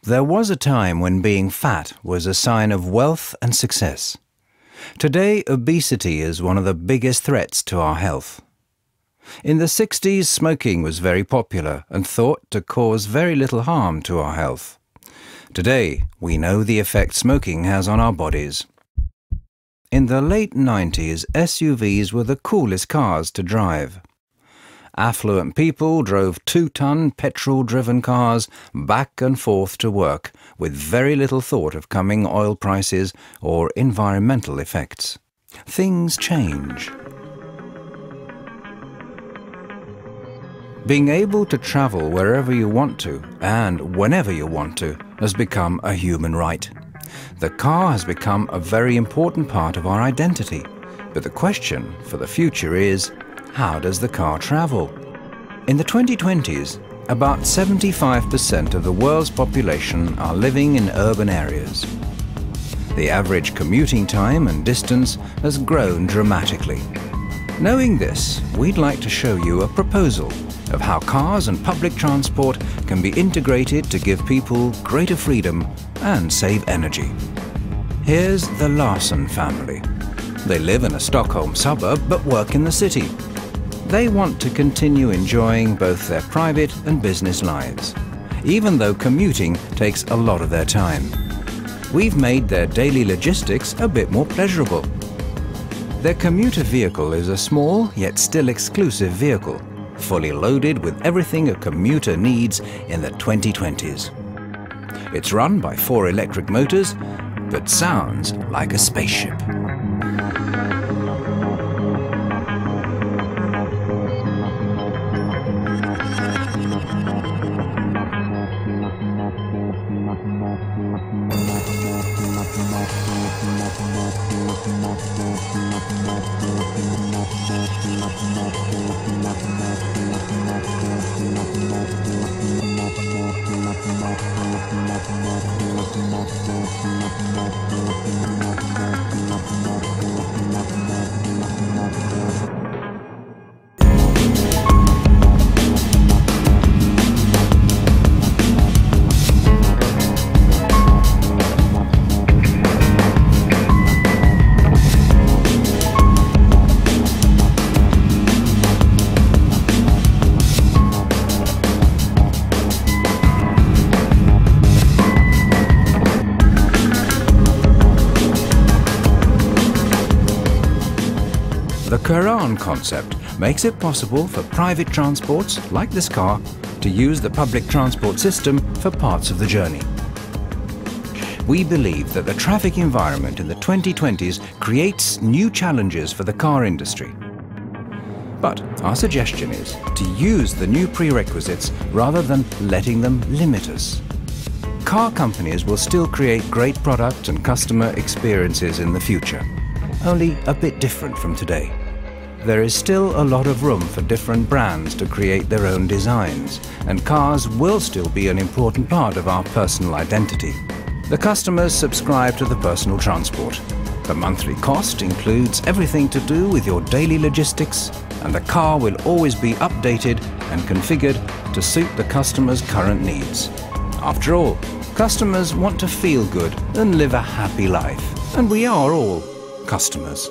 There was a time when being fat was a sign of wealth and success. Today, obesity is one of the biggest threats to our health. In the 60s, smoking was very popular and thought to cause very little harm to our health. Today, we know the effect smoking has on our bodies. In the late 90s, SUVs were the coolest cars to drive. Affluent people drove 2-ton petrol-driven cars back and forth to work with very little thought of coming oil prices or environmental effects. Things change. Being able to travel wherever you want to and whenever you want to has become a human right. The car has become a very important part of our identity, but the question for the future is, how does the car travel? In the 2020s, about 75% of the world's population are living in urban areas. The average commuting time and distance has grown dramatically. Knowing this, we'd like to show you a proposal of how cars and public transport can be integrated to give people greater freedom and save energy. Here's the Larsson family. They live in a Stockholm suburb but work in the city. They want to continue enjoying both their private and business lives, even though commuting takes a lot of their time. We've made their daily logistics a bit more pleasurable. Their commuter vehicle is a small yet still exclusive vehicle, fully loaded with everything a commuter needs in the 2020s. It's run by 4 electric motors, but sounds like a spaceship. The Caran Concept makes it possible for private transports, like this car, to use the public transport system for parts of the journey. We believe that the traffic environment in the 2020s creates new challenges for the car industry. But our suggestion is to use the new prerequisites rather than letting them limit us. Car companies will still create great product and customer experiences in the future, only a bit different from today. There is still a lot of room for different brands to create their own designs, and cars will still be an important part of our personal identity. The customers subscribe to the personal transport. The monthly cost includes everything to do with your daily logistics, and the car will always be updated and configured to suit the customer's current needs. After all, customers want to feel good and live a happy life, and we are all customers.